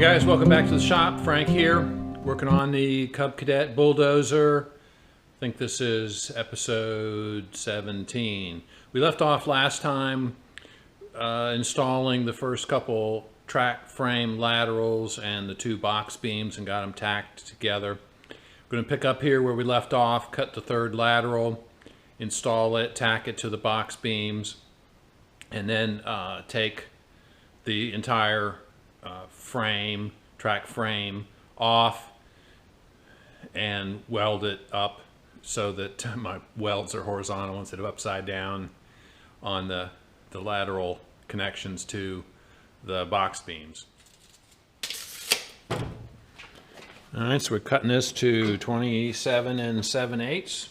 Hey guys, welcome back to the shop. Frank here, working on the Cub Cadet bulldozer. I think this is episode 17. We left off last time installing the first couple track frame laterals and the two box beams and got them tacked together. We're going to pick up here where we left off, cut the third lateral, install it, tack it to the box beams, and then take the entire track frame off and weld it up so that my welds are horizontal instead of upside down on the lateral connections to the box beams. All right, so we're cutting this to 27 7/8.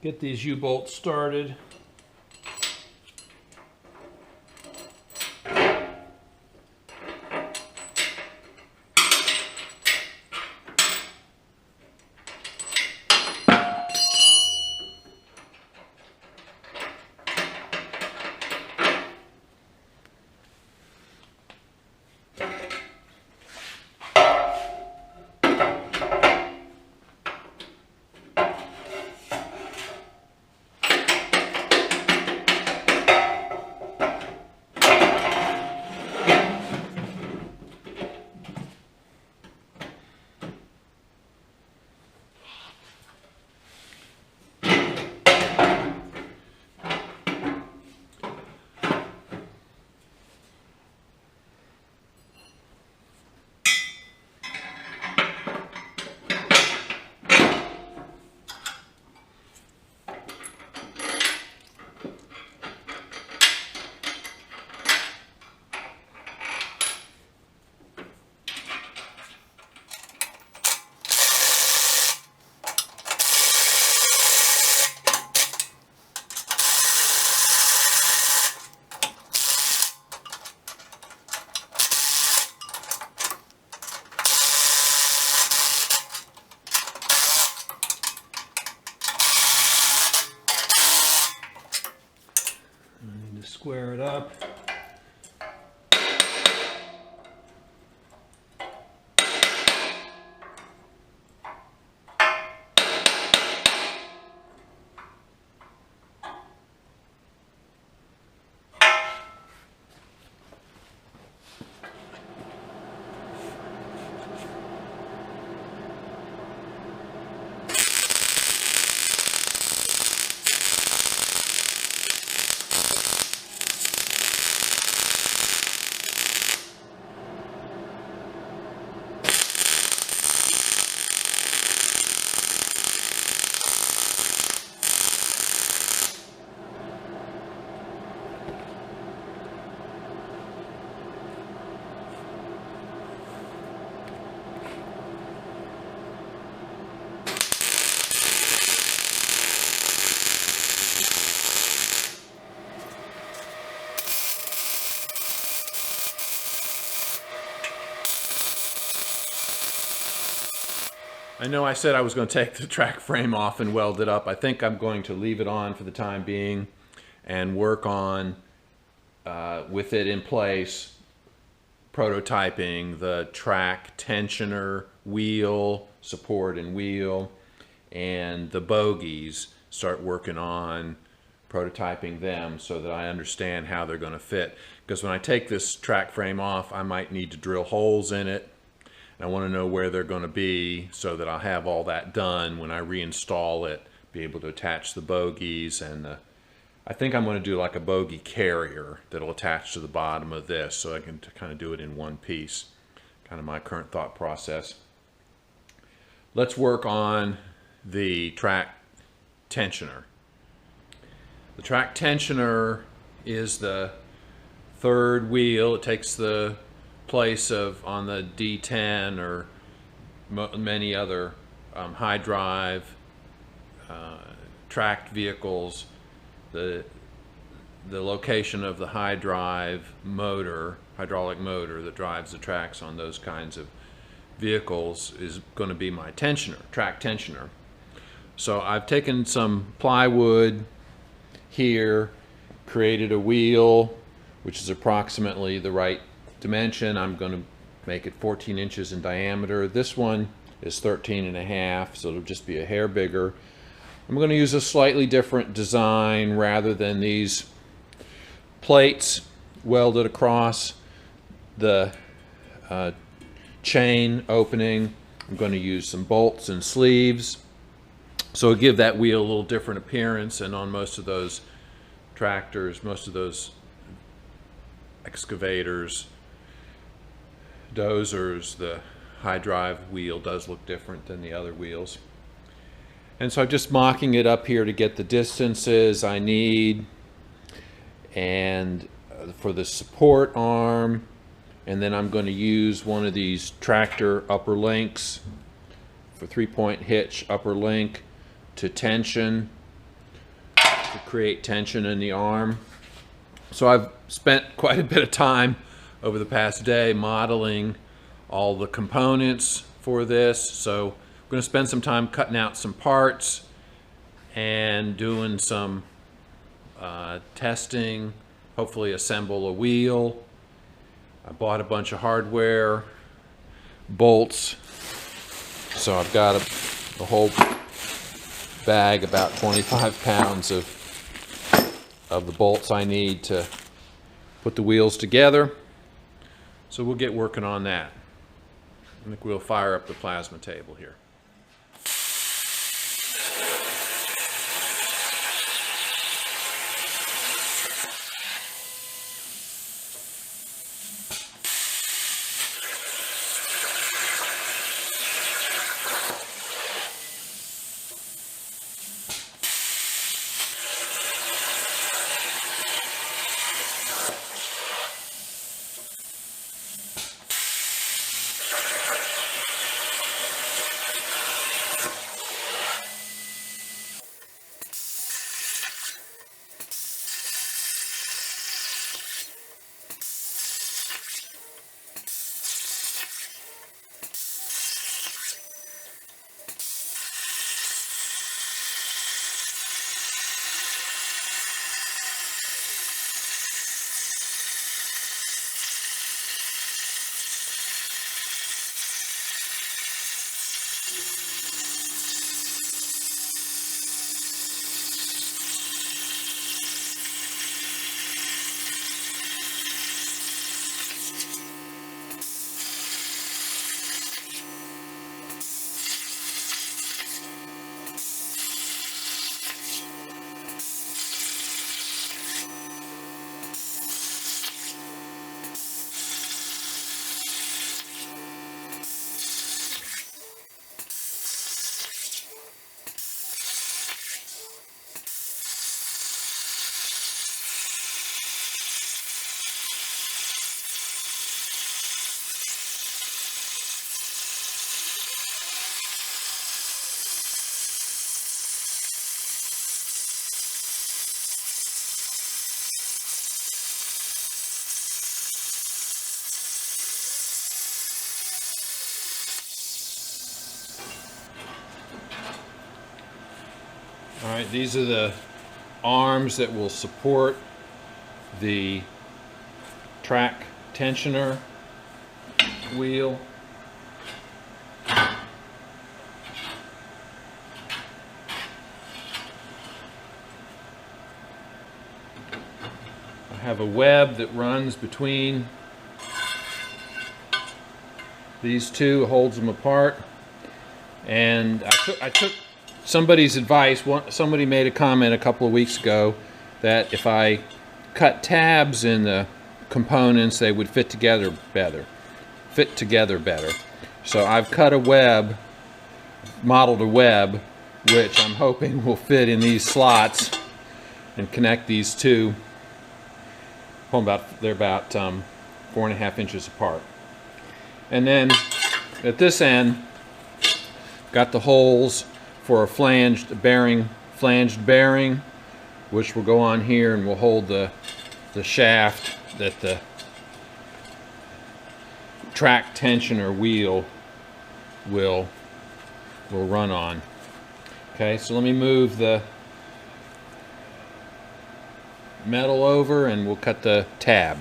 Get these U-bolts started. Square it up. I know I said I was going to take the track frame off and weld it up. I think I'm going to leave it on for the time being and work on, with it in place, prototyping the track tensioner, wheel, support and wheel, and the bogies. Start working on prototyping them so that I understand how they're going to fit. Because when I take this track frame off, I might need to drill holes in it. I want to know where they're going to be so that I'll have all that done when I reinstall it, be able to attach the bogies, and I think I'm going to do like a bogie carrier that'll attach to the bottom of this so I can kind of do it in one piece. Kind of my current thought process. Let's work on the track tensioner. The track tensioner is the third wheel. It takes the place of on the D10 or many other high drive tracked vehicles. The location of the high drive motor, hydraulic motor that drives the tracks on those kinds of vehicles is going to be my tensioner, track tensioner. So I've taken some plywood here, created a wheel which is approximately the right dimension. I'm going to make it 14 inches in diameter. This one is 13.5, so it'll just be a hair bigger. I'm going to use a slightly different design rather than these plates welded across the chain opening. I'm going to use some bolts and sleeves, so it'll give that wheel a little different appearance. And on most of those tractors, most of those excavators, dozers, the high drive wheel does look different than the other wheels. And so I'm just mocking it up here to get the distances I need, and for the support arm. And then I'm going to use one of these tractor upper links for 3-point hitch upper link to tension, to create tension in the arm. So I've spent quite a bit of time over the past day modeling all the components for this. So I'm going to spend some time cutting out some parts and doing some testing, hopefully assemble a wheel. I bought a bunch of hardware, bolts, so I've got a whole bag, about 25 pounds of the bolts I need to put the wheels together. So we'll get working on that. I think we'll fire up the plasma table here. All right, these are the arms that will support the track tensioner wheel. I have a web that runs between these two, holds them apart, and I took somebody's advice. Somebody made a comment a couple of weeks ago that if I cut tabs in the components, they would fit together better. So I've cut a web, modeled a web, which I'm hoping will fit in these slots and connect these two. they're about 4.5 inches apart. And then at this end, got the holes for a flanged bearing, which will go on here and will hold the shaft that the track tensioner wheel will run on. Okay, so let me move the metal over and we'll cut the tab.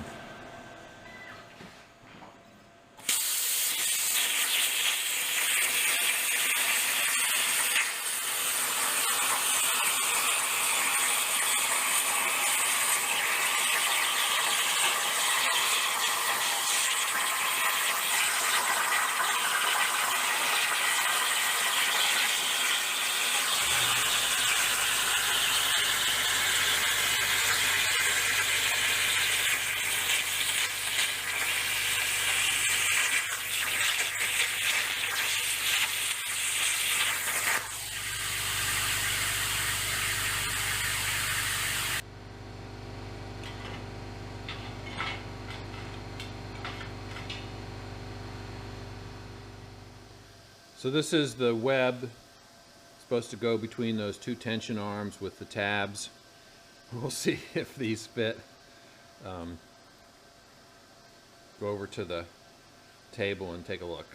So this is the web supposed to go between those two tension arms with the tabs. We'll see if these fit. Go over to the table and take a look.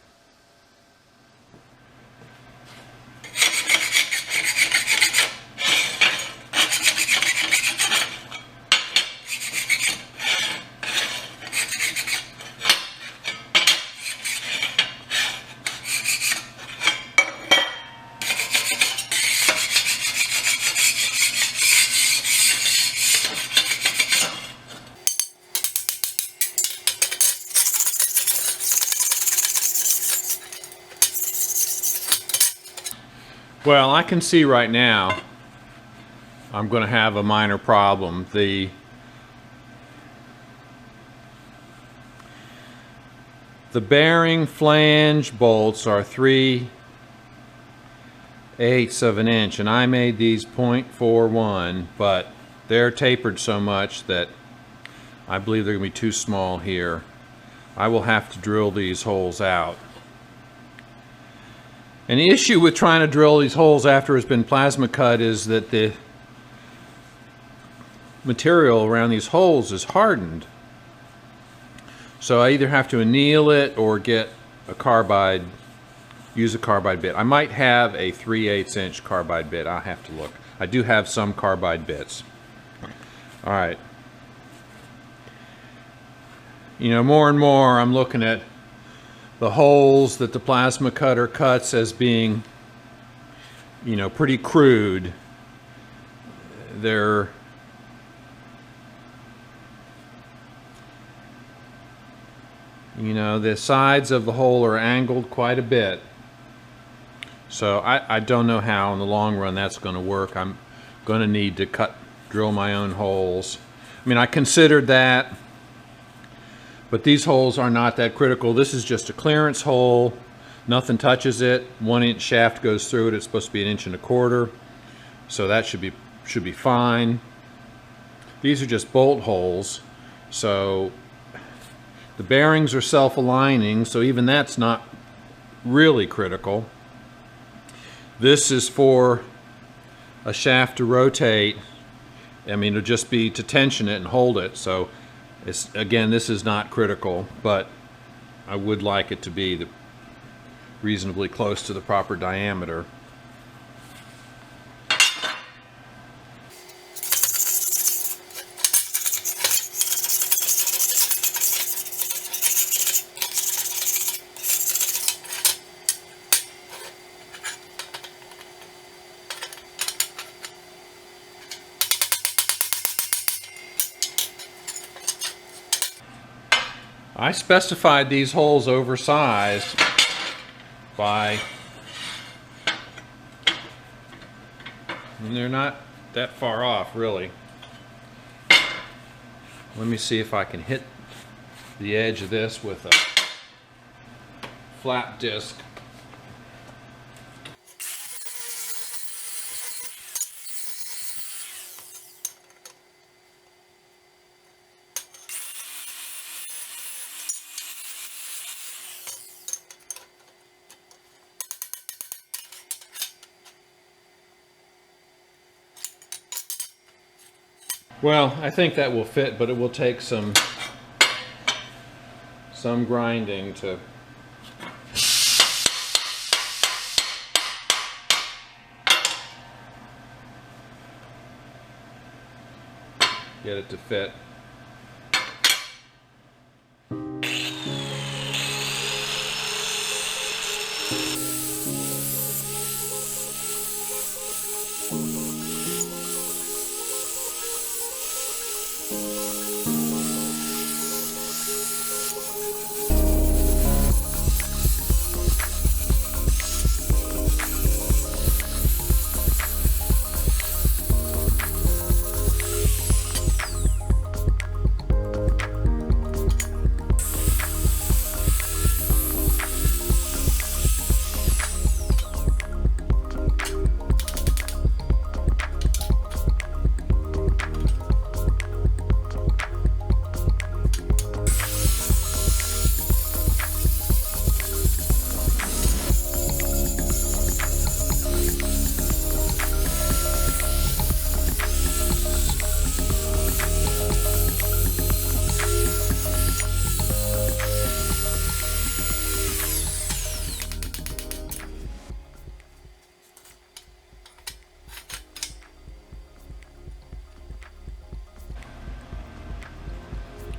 Well, I can see right now I'm going to have a minor problem. The bearing flange bolts are 3/8 of an inch, and I made these 0.41, but they're tapered so much that I believe they're going to be too small here. I will have to drill these holes out. And the issue with trying to drill these holes after it's been plasma cut is that the material around these holes is hardened. So I either have to anneal it or get a carbide, use a carbide bit. I might have a 3/8 inch carbide bit. I'll have to look. I do have some carbide bits. All right. You know, more and more I'm looking at the holes that the plasma cutter cuts as being, you know, pretty crude. They're you know, the sides of the hole are angled quite a bit. So I don't know how in the long run that's going to work. I'm going to need to drill my own holes. I mean, I considered that, but these holes are not that critical. This is just a clearance hole. Nothing touches it. 1 inch shaft goes through it. It's supposed to be 1.25 inches. So that should be fine. These are just bolt holes. So the bearings are self-aligning, so even that's not really critical. This is for a shaft to rotate. I mean, it'll just be to tension it and hold it. So again, this is not critical, but I would like it to be reasonably close to the proper diameter. I specified these holes oversized and they're not that far off, really. Let me see if I can hit the edge of this with a flat disc. Well, I think that will fit, but it will take some grinding to get it to fit.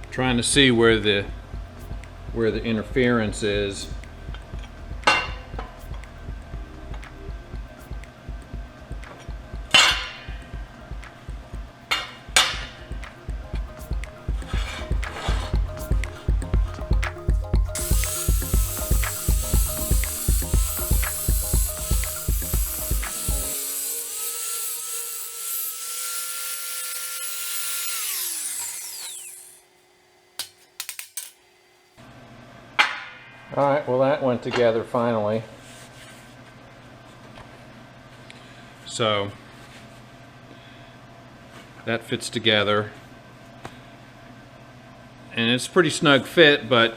Trying to see where the interference is. Alright, well that went together finally. So that fits together. And it's a pretty snug fit, but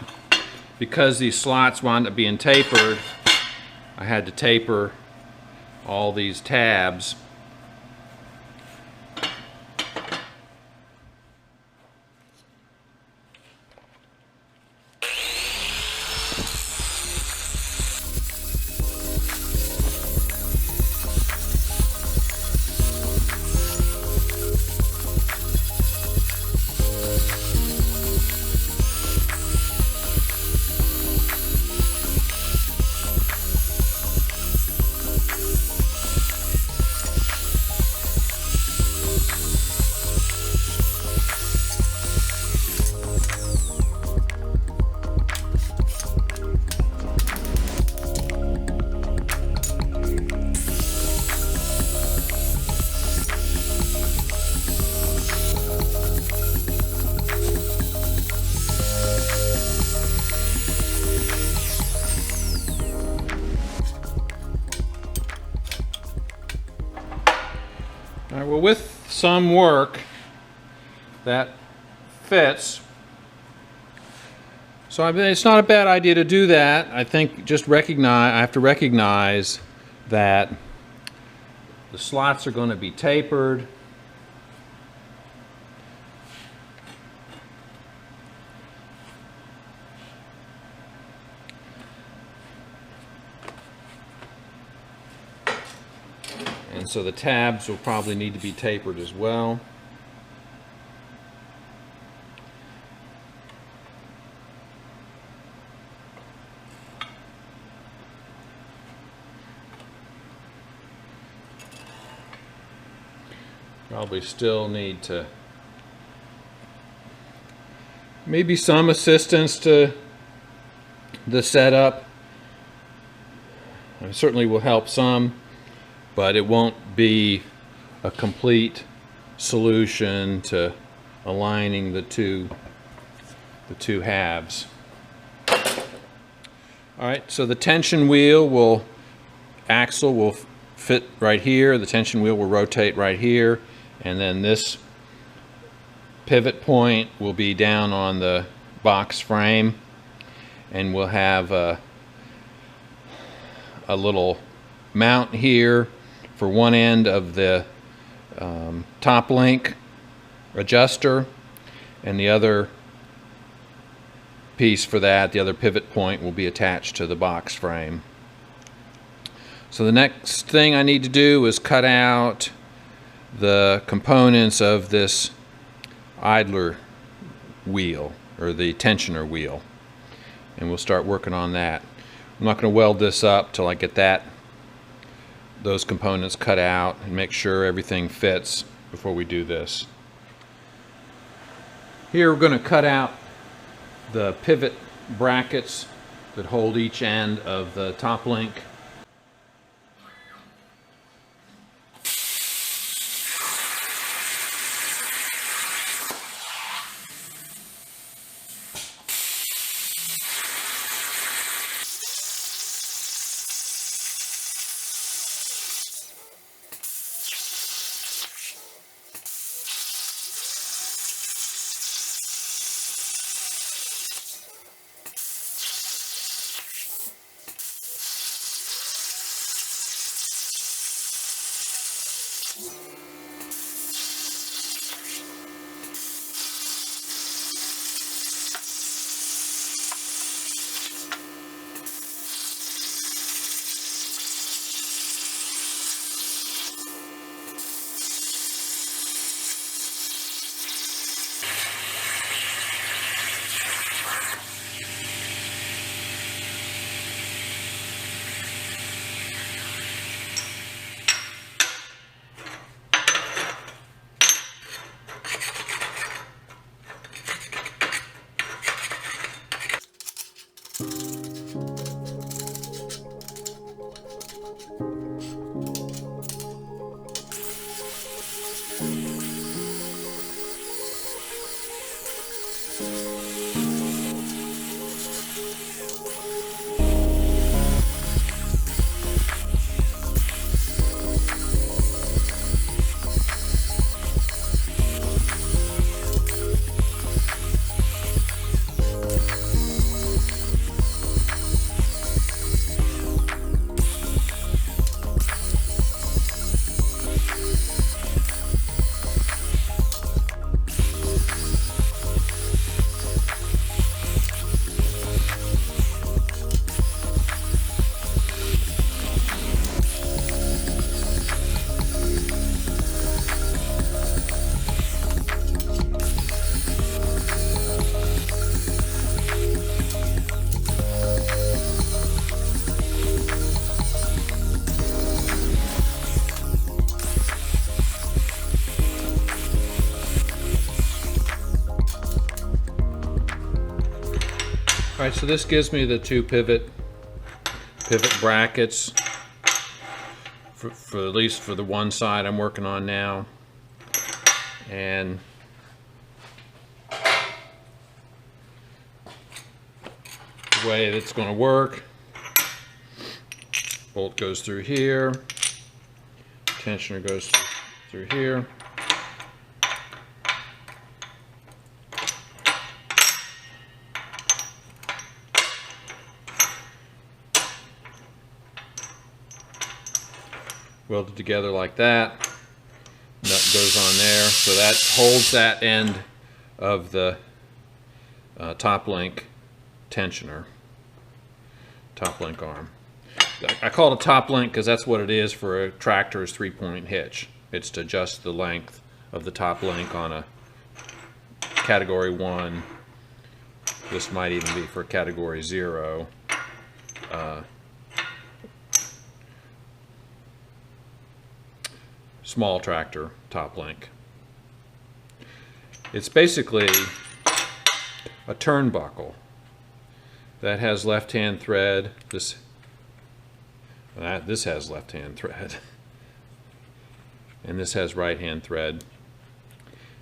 because these slots wound up being tapered, I had to taper all these tabs. Alright, well, with some work that fits. So I mean, it's not a bad idea to do that. I think just I have to recognize that the slots are going to be tapered. And so the tabs will probably need to be tapered as well. Probably still need to maybe some assistance to the setup. It certainly will help some, but it won't be a complete solution to aligning the two halves. All right, so the tension wheel axle will fit right here. The tension wheel will rotate right here, and then this pivot point will be down on the box frame, and we'll have a little mount here for one end of the top link, adjuster, and the other piece for that, the other pivot point, will be attached to the box frame. So the next thing I need to do is cut out the components of this idler wheel, or the tensioner wheel, and we'll start working on that. I'm not going to weld this up till I get those components cut out and make sure everything fits before we do this. Here we're going to cut out the pivot brackets that hold each end of the top link. Alright, so this gives me the two pivot brackets for at least for the one side I'm working on now. And the way it's going to work, bolt goes through here, tensioner goes through here. Welded together like that. Nut goes on there, so that holds that end of the top link tensioner, top link arm. I call it a top link because that's what it is for a tractor's 3-point hitch. It's to adjust the length of the top link on a category 1. This might even be for category 0. Small tractor top link. It's basically a turnbuckle that has left-hand thread. This has left-hand thread, and this has right-hand thread.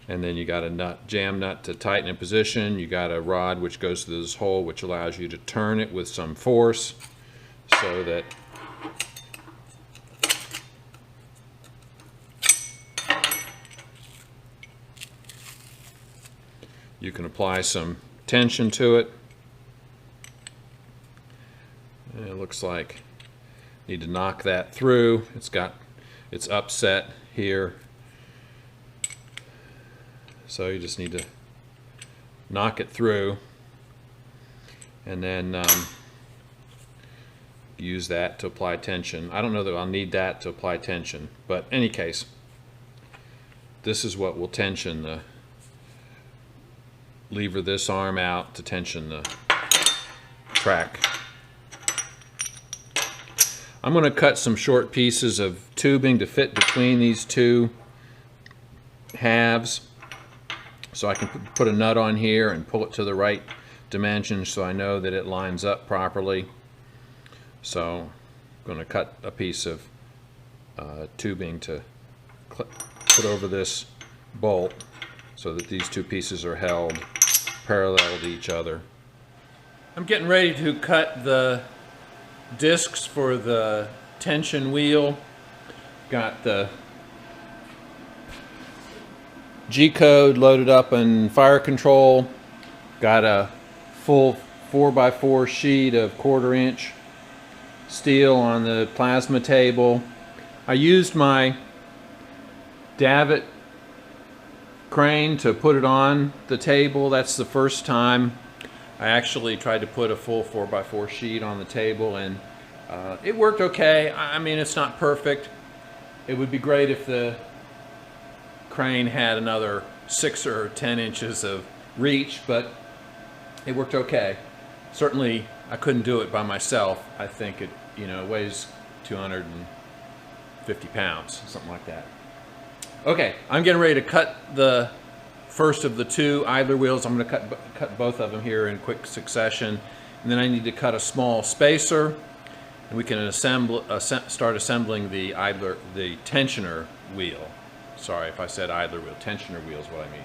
And then you got a jam nut to tighten in position. You got a rod which goes through this hole, which allows you to turn it with some force, so that you can apply some tension to it. And it looks like you need to knock that through. It's upset here. So you just need to knock it through, and then use that to apply tension. I don't know that I'll need that to apply tension, but in any case, this is what will tension the lever this arm out to tension the track. I'm going to cut some short pieces of tubing to fit between these two halves, so I can put a nut on here and pull it to the right dimension so I know that it lines up properly. So I'm going to cut a piece of tubing to put over this bolt so that these two pieces are held parallel to each other. I'm getting ready to cut the discs for the tension wheel. Got the G-code loaded up in fire control. Got a full 4x4 sheet of 1/4 inch steel on the plasma table. I used my davit crane to put it on the table. That's the first time I actually tried to put a full 4x4 sheet on the table, and it worked okay. I mean, it's not perfect. It would be great if the crane had another 6 or 10 inches of reach, but it worked okay. Certainly I couldn't do it by myself. I think it, weighs 250 pounds, something like that. Okay, I'm getting ready to cut the first of the two idler wheels. I'm going to cut both of them here in quick succession, and then I need to cut a small spacer, and we can start assembling the tensioner wheel. Sorry if I said idler wheel. Tensioner wheel is what I mean.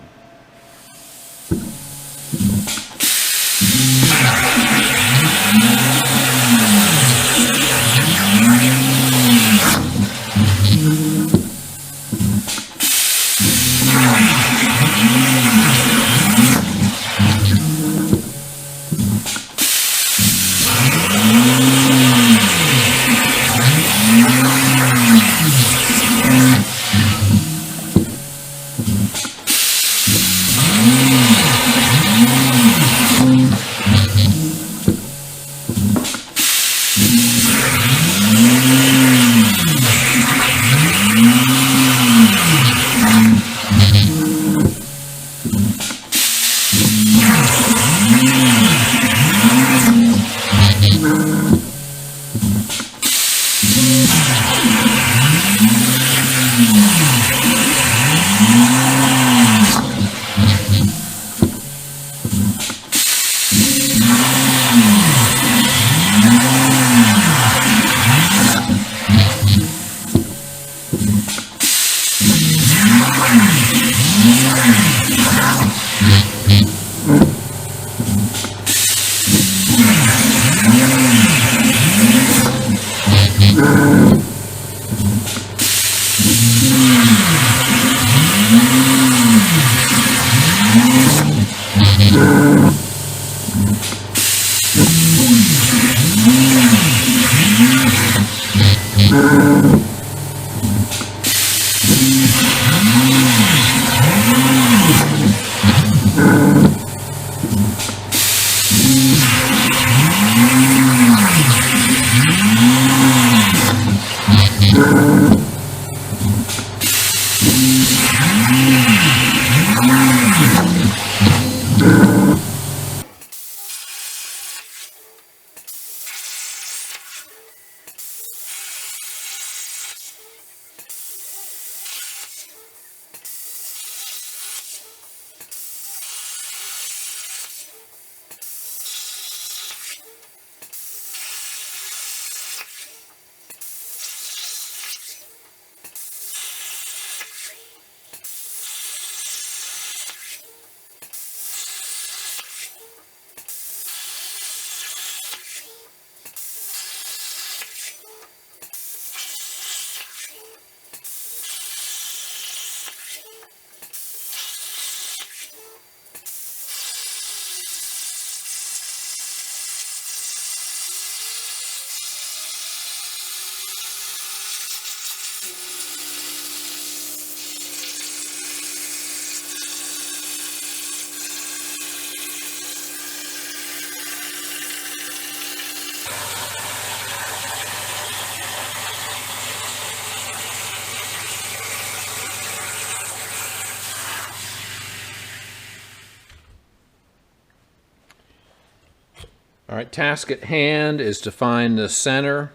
All right, task at hand is to find the center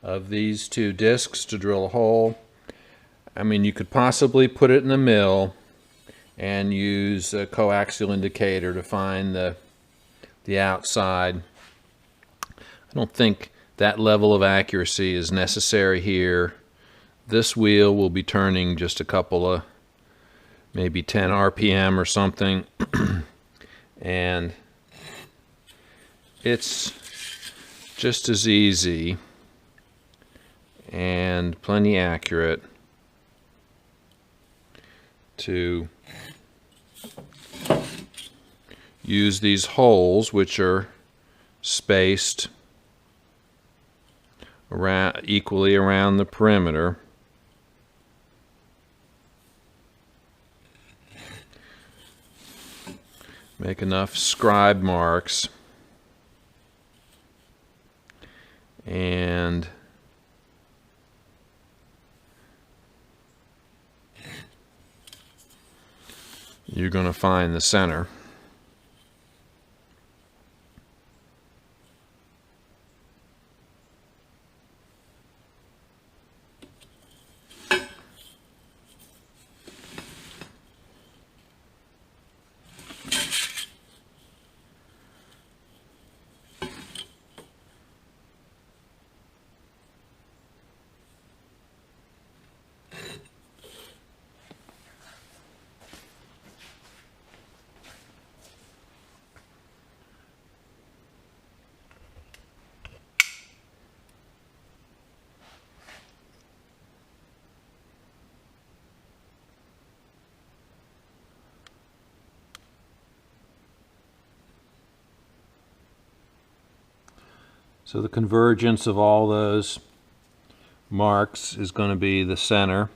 of these two discs to drill a hole. I mean, you could possibly put it in the mill and use a coaxial indicator to find the outside. I don't think that level of accuracy is necessary here. This wheel will be turning just a couple of, maybe 10 RPM or something, and it's just as easy and plenty accurate to use these holes, which are spaced equally around the perimeter. Make enough scribe marks, and you're going to find the center. So the convergence of all those marks is going to be the center.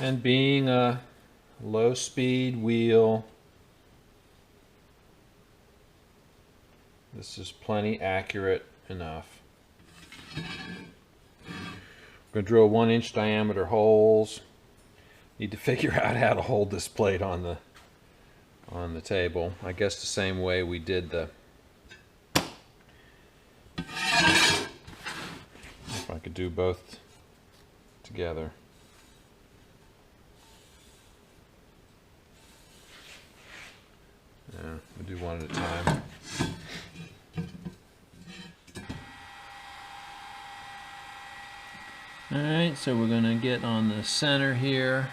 And being a low-speed wheel, this is plenty accurate enough. I'm going to drill 1-inch diameter holes. Need to figure out how to hold this plate on the table. I guess the same way we did the. If I could do both together. Yeah, we'll do one at a time. Alright, so we're going to get on the center here.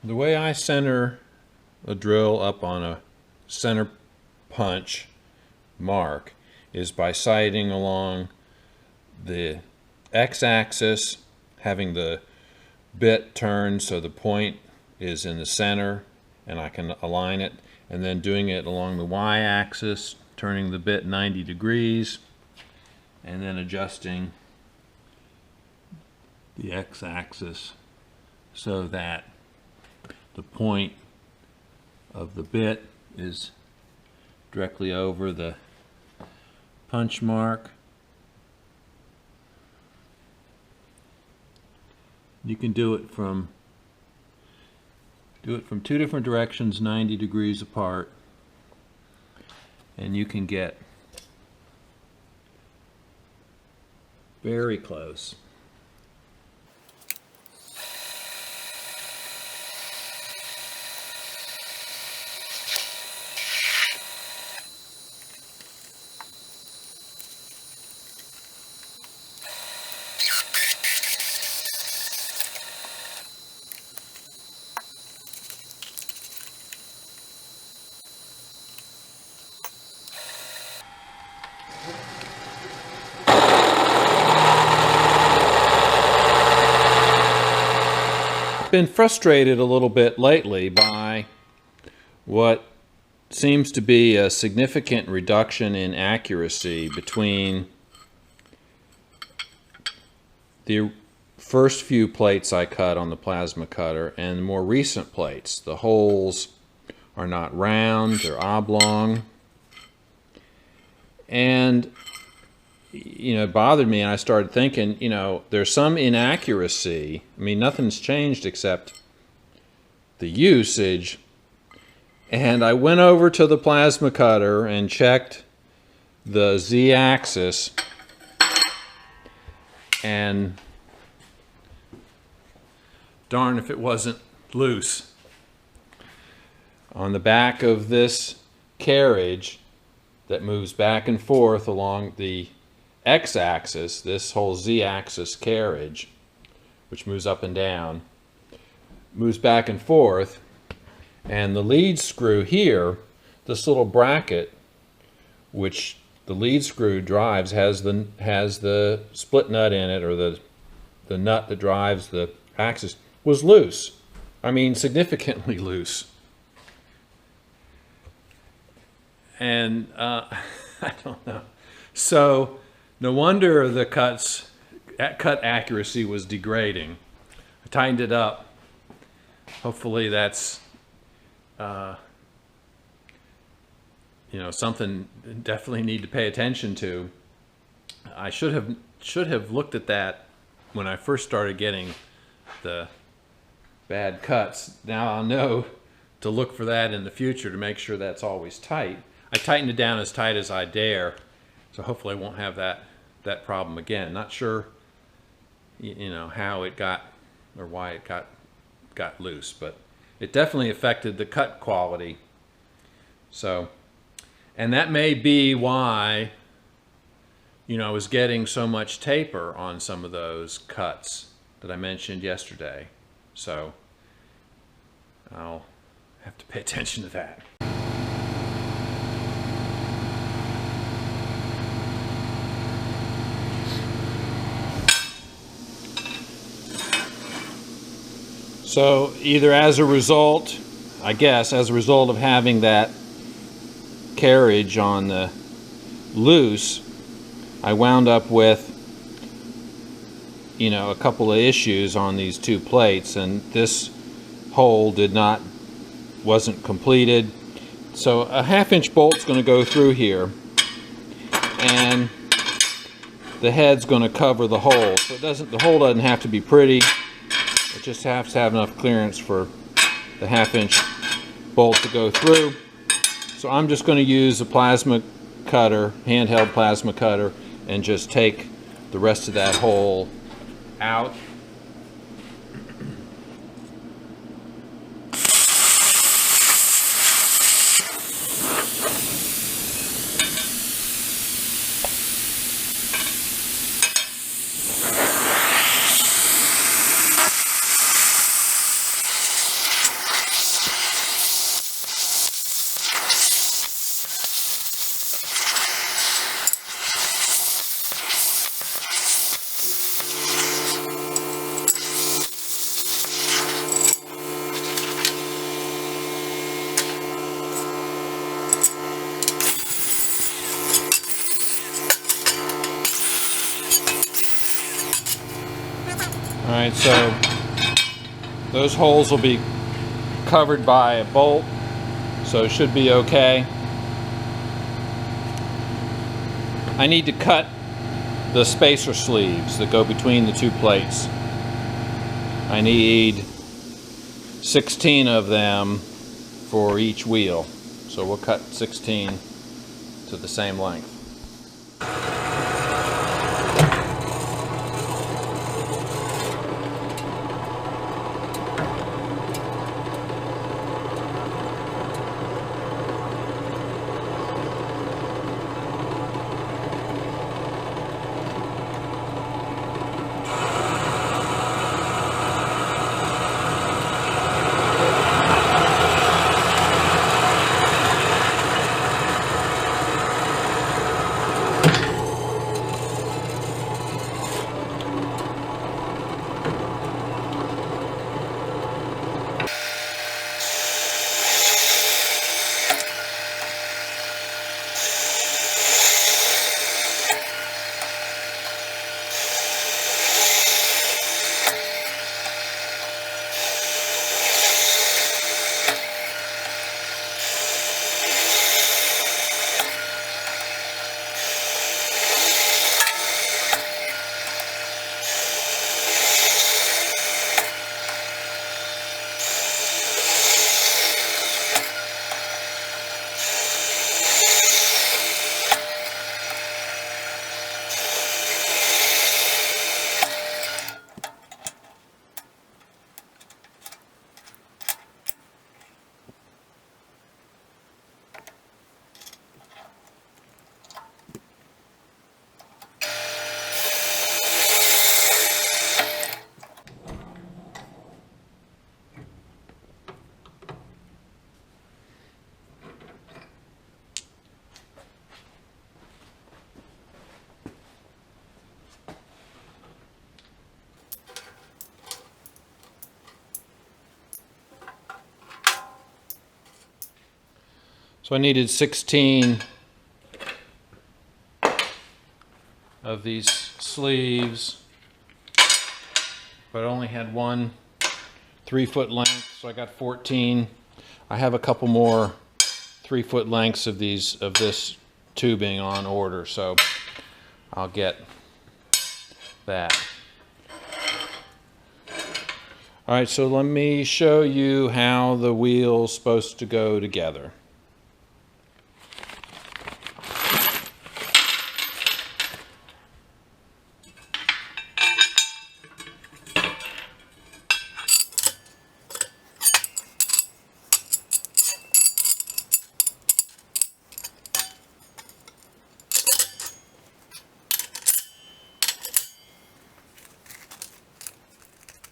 The way I center a drill up on a center punch mark is by sighting along the x-axis, having the bit turned so the point is in the center and I can align it, and then doing it along the y-axis, turning the bit 90 degrees, and then adjusting the x-axis so that the point of the bit is directly over the punch mark. You can do it from two different directions, 90 degrees apart, and you can get very close. Been frustrated a little bit lately by what seems to be a significant reduction in accuracy between the first few plates I cut on the plasma cutter and more recent plates. The holes are not round, they're oblong, and it bothered me, and I started thinking, there's some inaccuracy. I mean, nothing's changed except the usage. And I went over to the plasma cutter and checked the z-axis, and darn if it wasn't loose. On the back of this carriage that moves back and forth along the x-axis, this whole z-axis carriage, which moves up and down, moves back and forth, and the lead screw here, this little bracket which the lead screw drives, has the split nut in it, or the nut that drives the axis, was loose. I mean, significantly loose. And I don't know. So no wonder the cut accuracy was degrading. I tightened it up. Hopefully that's something definitely need to pay attention to. I should have looked at that when I first started getting the bad cuts. Now I'll know to look for that in the future to make sure that's always tight. I tightened it down as tight as I dare, so hopefully I won't have that problem again. Not sure, how it got or why it got loose, but it definitely affected the cut quality. So, and that may be why, I was getting so much taper on some of those cuts that I mentioned yesterday. So I'll have to pay attention to that. So either as a result, I guess, as a result of having that carriage on the loose, I wound up with, a couple of issues on these two plates, and this hole wasn't completed. So a 1/2-inch bolt's going to go through here, and the head's going to cover the hole. So the hole doesn't have to be pretty. It just has to have enough clearance for the 1/2-inch bolt to go through. So I'm just going to use a plasma cutter, handheld plasma cutter, and just take the rest of that hole out. Alright, so those holes will be covered by a bolt, so it should be okay. I need to cut the spacer sleeves that go between the two plates. I need 16 of them for each wheel, so we'll cut 16 to the same length. So I needed 16 of these sleeves, but I only had one 3-foot length, so I got 14. I have a couple more 3-foot lengths of this tubing on order, so I'll get that. All right, so let me show you how the wheel's supposed to go together.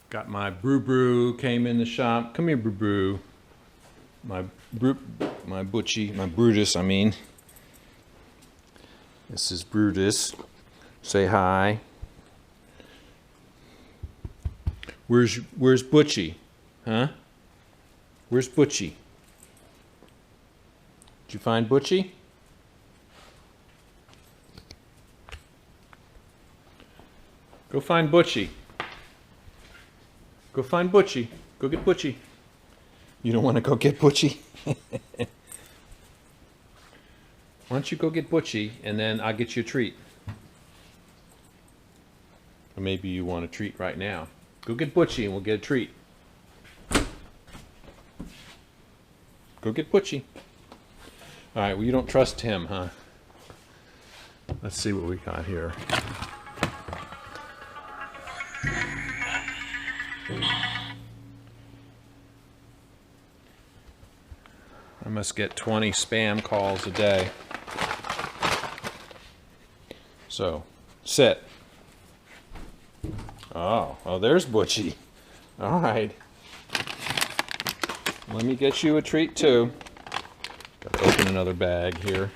Got my brew came in the shop. Come here, brew. My Butchie, my Brutus, I mean. This is Brutus. Say hi. Where's Butchie? Huh? Where's Butchie? Did you find Butchie? Go find Butchie. Go find Butchie. Go get Butchie. You don't want to go get Butchie? Why don't you go get Butchie and then I'll get you a treat. Or maybe you want a treat right now. Go get Butchie and we'll get a treat. Go get Butchie. Alright, well you don't trust him, huh? Let's see what we got here. I must get 20 spam calls a day. So, sit. Oh, there's Butchie. All right. Let me get you a treat too. Got to open another bag here.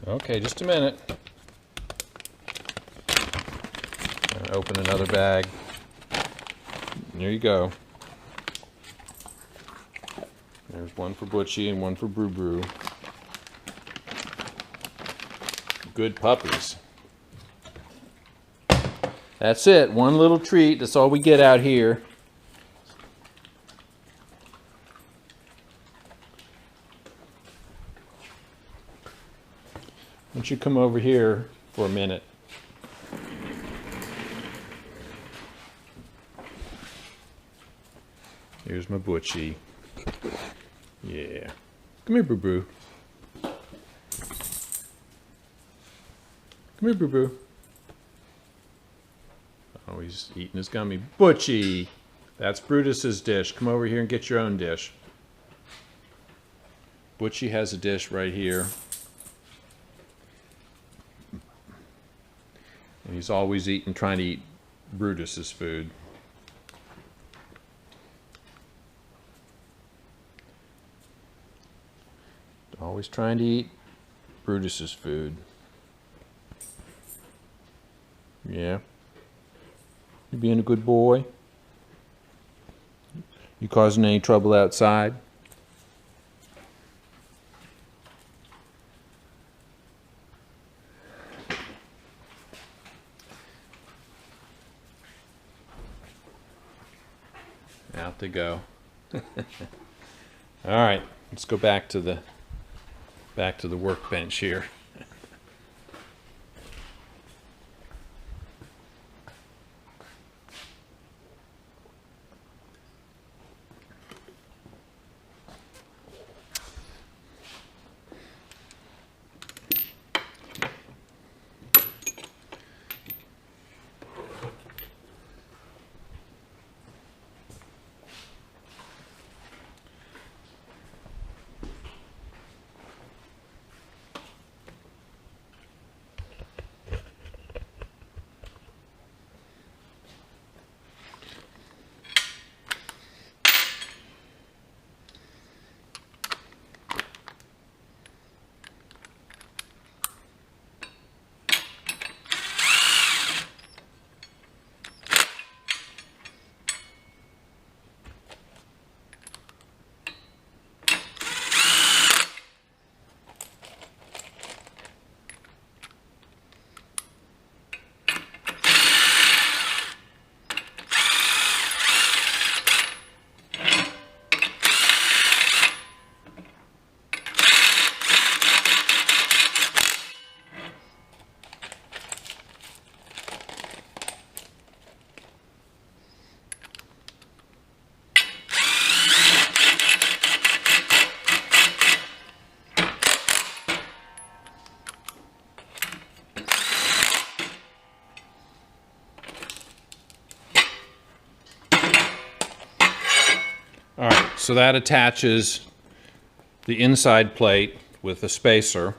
Okay, just a minute. Open another bag. There you go. There's one for Butchie and one for Brew. Good puppies. That's it. One little treat. That's all we get out here. Why don't you come over here for a minute? Here's my butchie. Yeah. Come here, boo-boo. Come here, boo-boo. Oh, he's eating his gummy. Butchie! That's Brutus's dish. Come over here and get your own dish. Butchie has a dish right here. And he's always eating, trying to eat Brutus's food. Always trying to eat Brutus's food. Yeah. You being a good boy? You causing any trouble outside? Out they go. All right, let's go back to the workbench here. All right, so that attaches the inside plate with a spacer.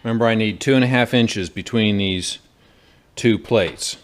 Remember, I need 2.5 inches between these two plates.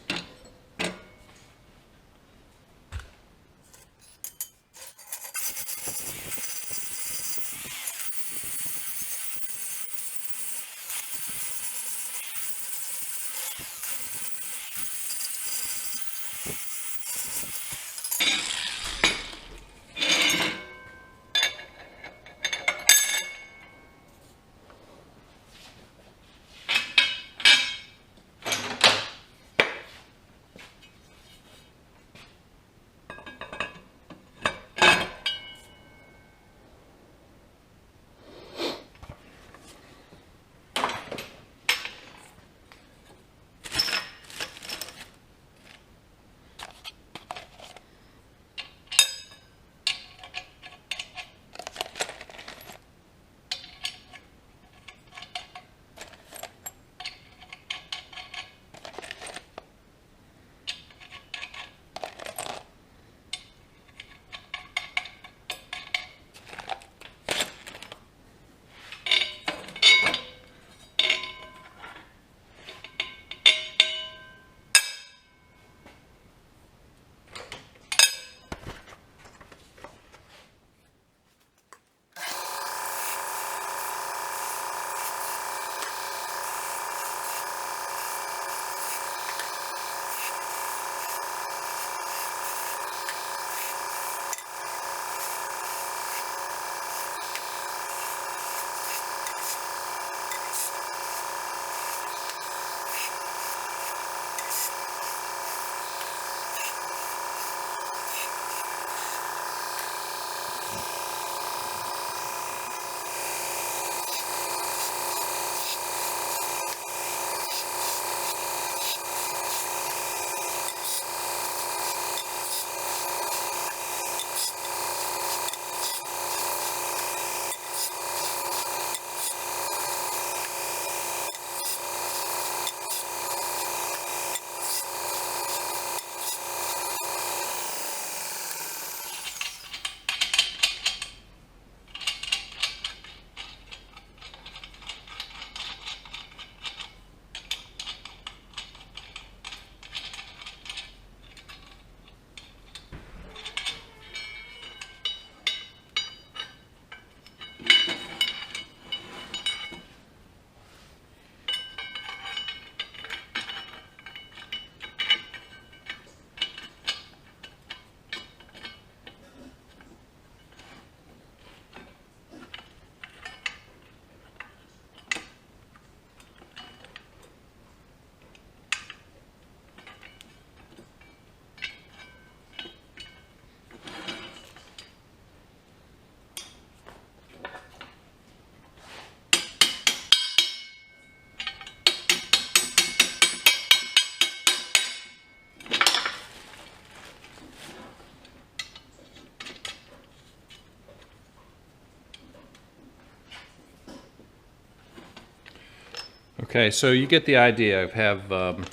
Okay, so you get the idea. I have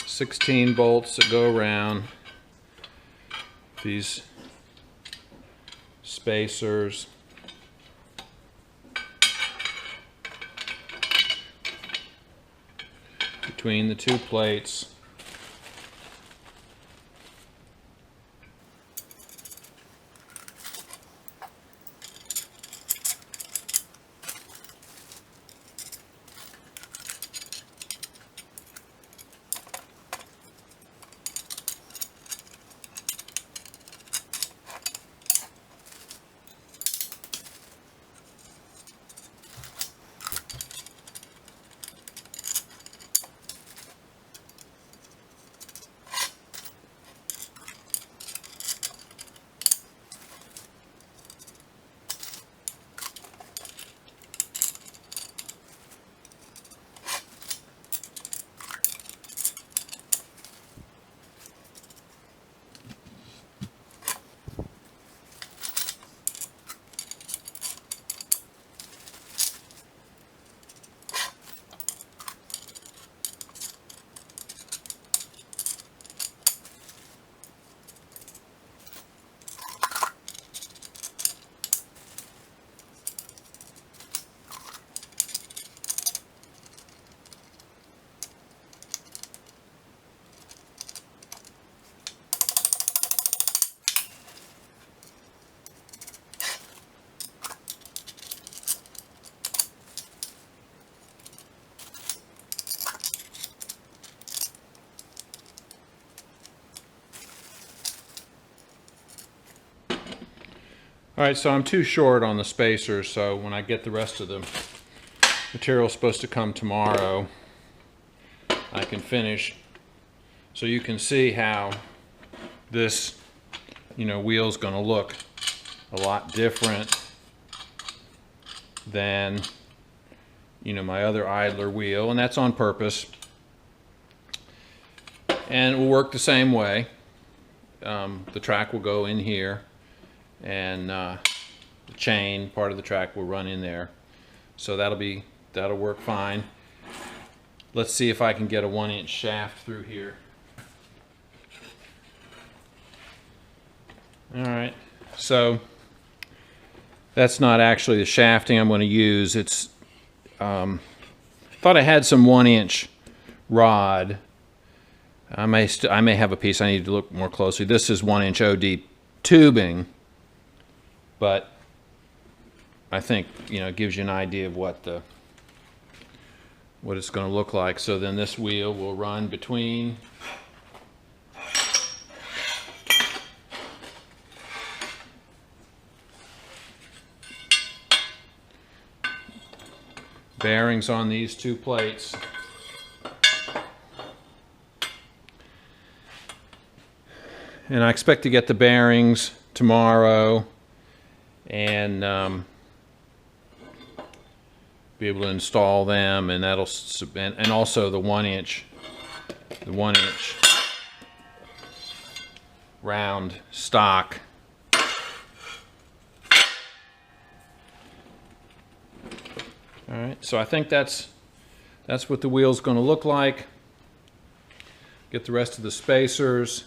16 bolts that go around these spacers. Between the two plates. Alright, so I'm too short on the spacers, so when I get the rest of the material supposed to come tomorrow, I can finish. So you can see how this, wheel is going to look a lot different than, my other idler wheel, and that's on purpose. And it will work the same way. The track will go in here, and the chain part of the track will run in there, so that'll work fine. Let's see if I can get a 1-inch shaft through here. Alright, so that's not actually the shafting I'm going to use. It's thought I had some 1-inch rod. I may have a piece. I need to look more closely. This is 1-inch OD tubing, but I think it gives you an idea of what it's going to look like. So then this wheel will run between bearings on these two plates. And I expect to get the bearings tomorrow and be able to install them, and and also the 1-inch round stock. All right, so I think that's what the wheel's going to look like. Get the rest of the spacers.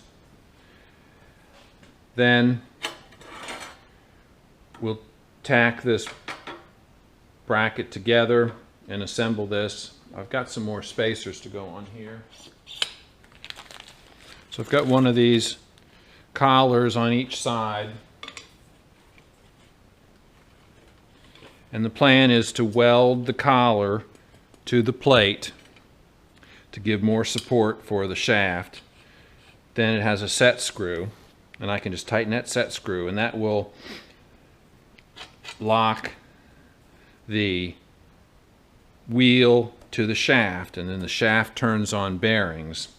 Then we'll tack this bracket together and assemble this. I've got some more spacers to go on here. So I've got one of these collars on each side. And the plan is to weld the collar to the plate to give more support for the shaft. Then it has a set screw, and I can just tighten that set screw, and that will lock the wheel to the shaft, and then the shaft turns on bearings.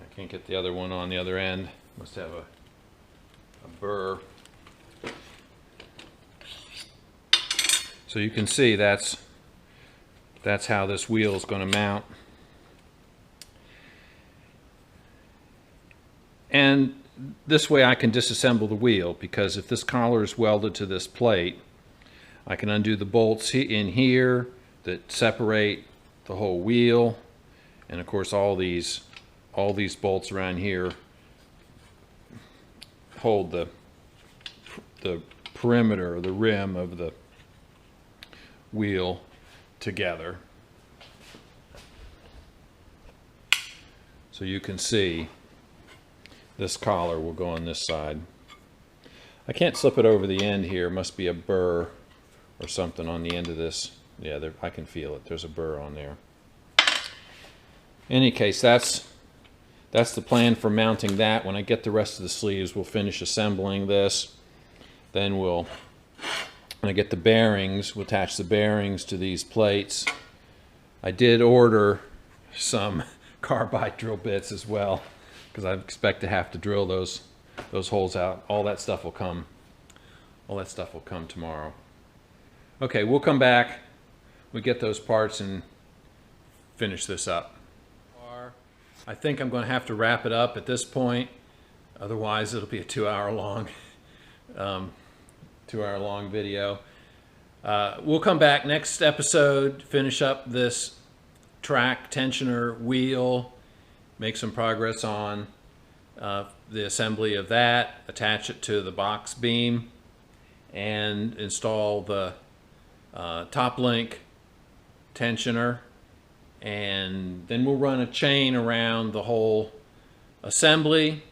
I can't get the other one on the other end. Must have a burr. So you can see that's how this wheel is going to mount. And this way I can disassemble the wheel, because if this collar is welded to this plate, I can undo the bolts in here that separate the whole wheel, and of course all these bolts around here hold the perimeter or the rim of the wheel together. So you can see this collar will go on this side. I can't slip it over the end here. Must be a burr or something on the end of this. Yeah, there, I can feel it. There's a burr on there. In any case, that's the plan for mounting that. When I get the rest of the sleeves, we'll finish assembling this. Then when I get the bearings, we'll attach the bearings to these plates. I did order some carbide drill bits as well, because I expect to have to drill those holes out. All that stuff will come. All that stuff will come tomorrow. Okay, we'll come back. We get those parts and finish this up. I think I'm going to have to wrap it up at this point. Otherwise, it'll be a 2-hour long, 2-hour long video. We'll come back next episode, finish up this track tensioner wheel, make some progress on the assembly of that, attach it to the box beam, and install the top link tensioner, and then we'll run a chain around the whole assembly,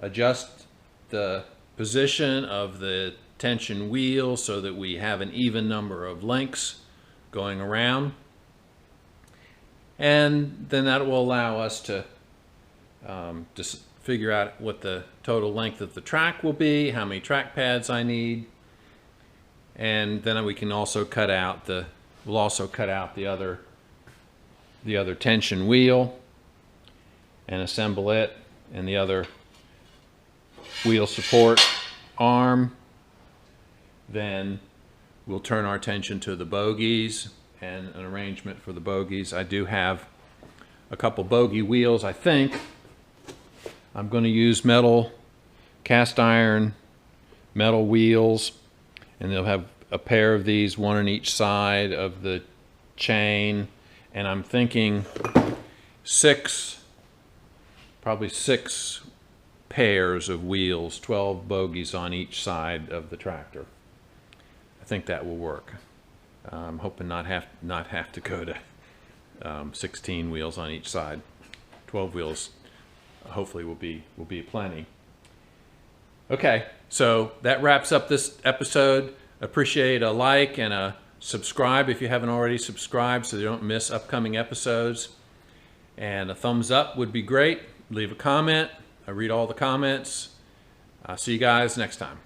adjust the position of the tension wheel so that we have an even number of links going around, and then that will allow us to just figure out what the total length of the track will be, how many track pads I need, and then we can also cut out the other tension wheel and assemble it, and the other wheel support arm. Then we'll turn our attention to the bogies and an arrangement for the bogies. I do have a couple bogie wheels. I think I'm going to use cast iron metal wheels, and they'll have a pair of these, one on each side of the chain, and I'm thinking probably six pairs of wheels, 12 bogies on each side of the tractor. I think that will work. I'm hoping not have to go to 16 wheels on each side. 12 wheels hopefully will be plenty. Okay, so that wraps up this episode. Appreciate a like and a subscribe if you haven't already subscribed, so you don't miss upcoming episodes. And a thumbs up would be great. Leave a comment. I read all the comments. I'll see you guys next time.